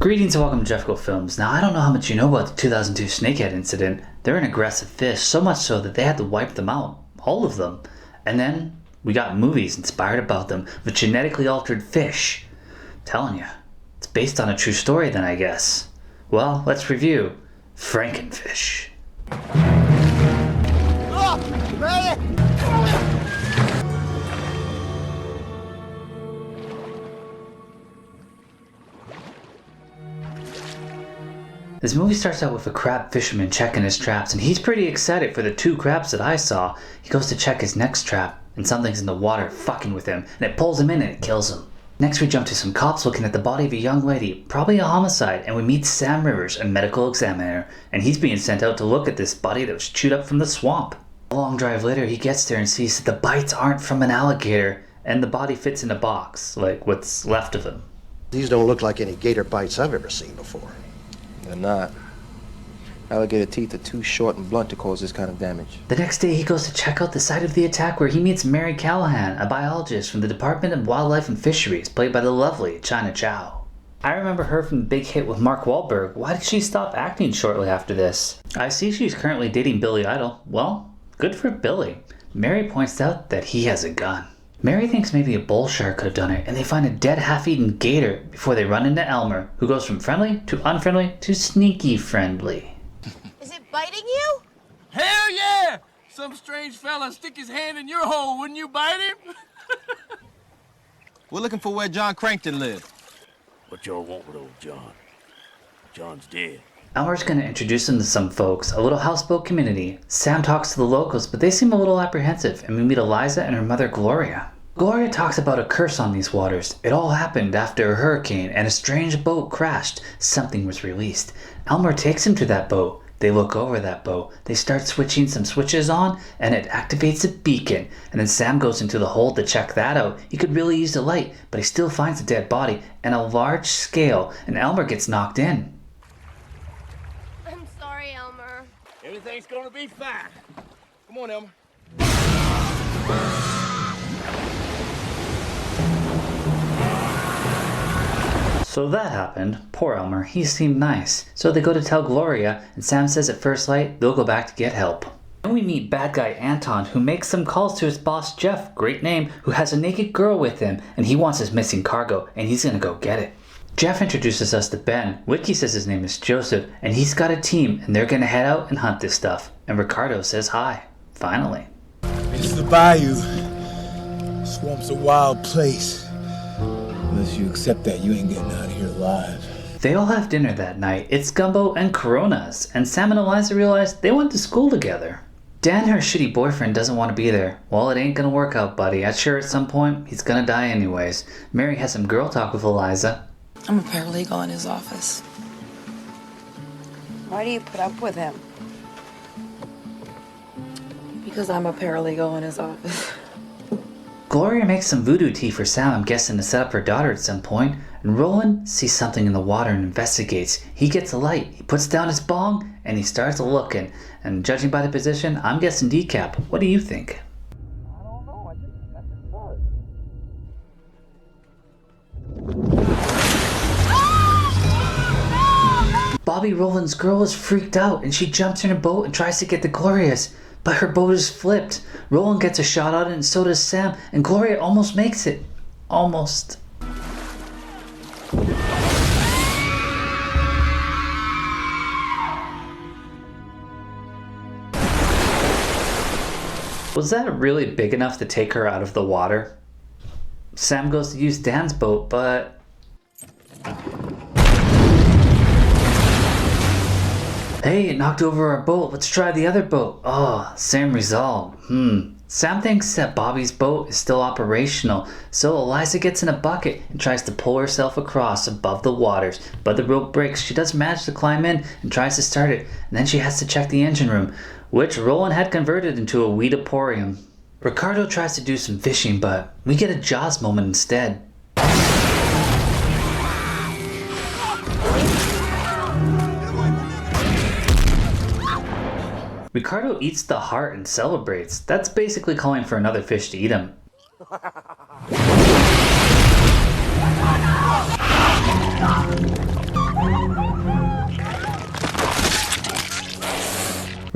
Greetings and welcome to Jefficho Films. Now I don't know how much you know about the 2002 Snakehead incident. They're an aggressive fish, so much so that they had to wipe them out. All of them. And then we got movies inspired about them with genetically altered fish. I'm telling you, it's based on a true story then, I guess. Well, let's review Frankenfish. This movie starts out with a crab fisherman checking his traps, and he's pretty excited for the 2 crabs that I saw. He goes to check his next trap, and something's in the water fucking with him, and it pulls him in and it kills him. Next we jump to some cops looking at the body of a young lady, probably a homicide, and we meet Sam Rivers, a medical examiner, and he's being sent out to look at this body that was chewed up from the swamp. A long drive later he gets there and sees that the bites aren't from an alligator, and the body fits in a box, like what's left of him. These don't look like any gator bites I've ever seen before. They're not. Alligator teeth are too short and blunt to cause this kind of damage. The next day he goes to check out the site of the attack, where he meets Mary Callahan, a biologist from the Department of Wildlife and Fisheries, played by the lovely China Chow. I remember her from the big hit with Mark Wahlberg. Why did she stop acting shortly after this? I see she's currently dating Billy Idol. Well, good for Billy. Mary points out that he has a gun. Mary thinks maybe a bull shark could have done it, and they find a dead half-eaten gator before they run into Elmer, who goes from friendly to unfriendly to sneaky friendly. Is it biting you? Hell yeah! Some strange fella stick his hand in your hole, wouldn't you bite him? We're looking for where John Crankton lived. What y'all want with old John? John's dead. Elmer's gonna introduce them to some folks, a little houseboat community. Sam talks to the locals, but they seem a little apprehensive, and we meet Eliza and her mother Gloria. Gloria talks about a curse on these waters. It all happened after a hurricane and a strange boat crashed. Something was released. Elmer takes him to that boat. They look over that boat. They start switching some switches on, and it activates a beacon. And then Sam goes into the hold to check that out. He could really use the light, but he still finds a dead body and a large scale, and Elmer gets knocked in. I'm sorry, Elmer. Everything's gonna be fine. Come on, Elmer. So that happened. Poor Elmer, he seemed nice. So they go to tell Gloria, and Sam says at first light they'll go back to get help. Then we meet bad guy Anton, who makes some calls to his boss Jeff, great name, who has a naked girl with him, and he wants his missing cargo, and he's gonna go get it. Jeff introduces us to Ben. Wiki says his name is Joseph, and he's got a team, and they're gonna head out and hunt this stuff. And Ricardo says hi. Finally. It's the bayou. Swamp's a wild place. Unless you accept that, you ain't getting out of here alive. They all have dinner that night. It's gumbo and Coronas, and Sam and Eliza realize they went to school together. Dan, her shitty boyfriend, doesn't want to be there. Well, it ain't gonna work out, buddy. I'm sure at some point he's gonna die anyways. Mary has some girl talk with Eliza. I'm a paralegal in his office. Why do you put up with him? Because I'm a paralegal in his office. Gloria makes some voodoo tea for Sam, I'm guessing to set up her daughter at some point, and Roland sees something in the water and investigates. He gets a light, he puts down his bong, and he starts looking. And judging by the position, I'm guessing decap. What do you think? I don't know. I just started. Bobbi, Roland's girl, is freaked out, and she jumps in her boat and tries to get to Gloria's. But her boat is flipped. Roland gets a shot at it, and so does Sam, and Gloria almost makes it. Almost. Was that really big enough to take her out of the water? Sam goes to use Dan's boat, but... Hey, it knocked over our boat. Let's try the other boat. Oh, same result. Sam thinks that Bobbi's boat is still operational, so Eliza gets in a bucket and tries to pull herself across above the waters, but the rope breaks. She does manage to climb in and tries to start it, and then she has to check the engine room, which Roland had converted into a weedaporium. Ricardo tries to do some fishing, but we get a Jaws moment instead. Ricardo eats the heart and celebrates. That's basically calling for another fish to eat him.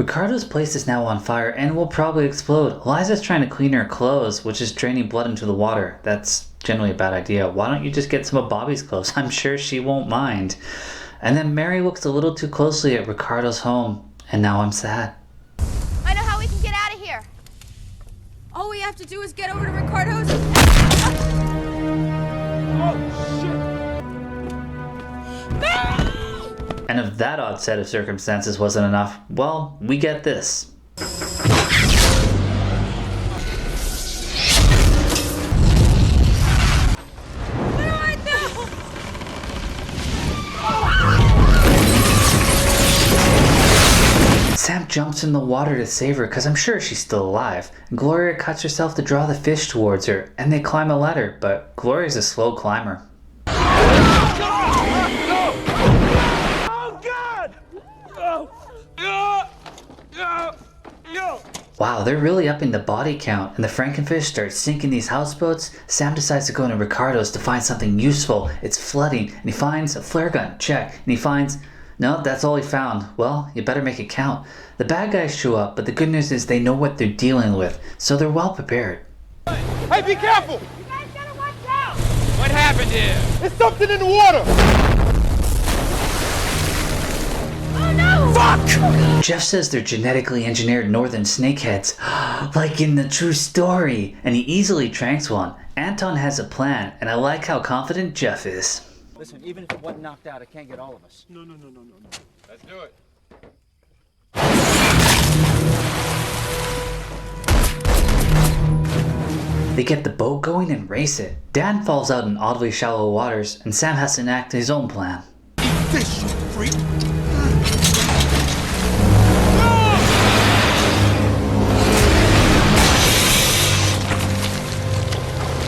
Ricardo's place is now on fire and will probably explode. Eliza's trying to clean her clothes, which is draining blood into the water. That's generally a bad idea. Why don't you just get some of Bobbi's clothes? I'm sure she won't mind. And then Mary looks a little too closely at Ricardo's home, and now I'm sad. I know how we can get out of here. All we have to do is get over to Ricardo's. And if that odd set of circumstances wasn't enough, well, we get this. Sam jumps in the water to save her because I'm sure she's still alive. Gloria cuts herself to draw the fish towards her, and they climb a ladder, but Gloria's a slow climber. Wow, they're really upping the body count, and the Frankenfish starts sinking these houseboats. Sam decides to go into Ricardo's to find something useful. It's flooding, and he finds a flare gun, check, and he finds... No, that's all he found. Well, you better make it count. The bad guys show up, but the good news is they know what they're dealing with, so they're well prepared. Hey, be careful! You guys gotta watch out! What happened here? There's something in the water! Oh no! Fuck! Jeff says they're genetically engineered northern snakeheads, like in the true story, and he easily tranks one. Anton has a plan, and I like how confident Jeff is. Listen, even if it wasn't knocked out, it can't get all of us. No. Let's do it. They get the boat going and race it. Dan falls out in oddly shallow waters, and Sam has to enact his own plan. Fish, you freak!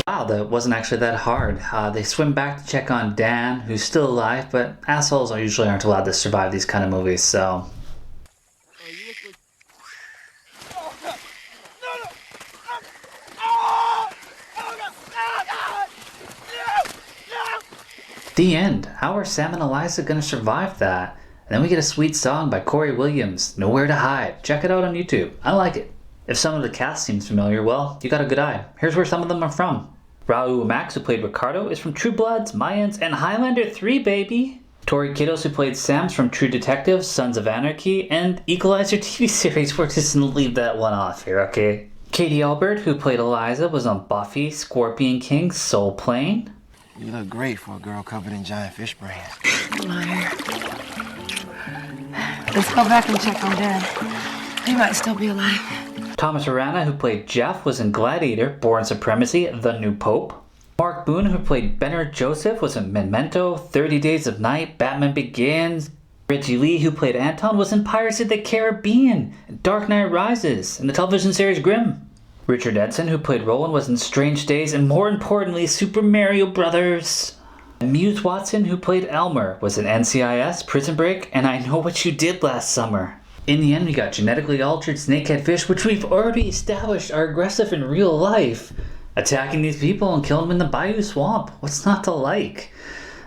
Wow, that wasn't actually that hard. They swim back to check on Dan, who's still alive, but assholes usually aren't allowed to survive these kind of movies, so... The end. How are Sam and Eliza gonna survive that? And then we get a sweet song by Corey Williams, Nowhere to Hide. Check it out on YouTube. I like it. If some of the cast seems familiar, well, you got a good eye. Here's where some of them are from. Raul Max, who played Ricardo, is from True Bloods, Mayans, and Highlander 3, baby! Tory Kittles, who played Sam's from True Detective, Sons of Anarchy, and Equalizer TV series. We're just gonna leave that one off here, okay? Katie Aubert, who played Eliza, was on Buffy, Scorpion King, Soul Plane. You look great for a girl covered in giant fish brains. Liar. Let's go back and check on Dad. He might still be alive. Thomas Arana, who played Jeff, was in Gladiator, Born Supremacy, The New Pope. Mark Boone, who played Benner Joseph, was in Memento, 30 Days of Night, Batman Begins. Reggie Lee, who played Anton, was in Pirates of the Caribbean, Dark Knight Rises, and the television series Grimm. Richard Edson, who played Roland, was in Strange Days, and more importantly, Super Mario Brothers. Muse Watson, who played Elmer, was in NCIS, Prison Break, and I Know What You Did Last Summer. In the end, we got genetically altered snakehead fish, which we've already established are aggressive in real life, attacking these people and killing them in the Bayou Swamp. What's not to like?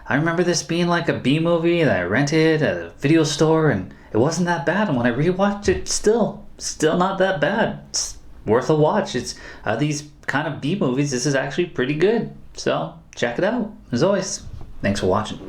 I remember this being like a B movie that I rented at a video store, and it wasn't that bad. And when I rewatched it, still not that bad. It's worth a watch. It's these kind of B movies. This is actually pretty good. So check it out. As always, thanks for watching.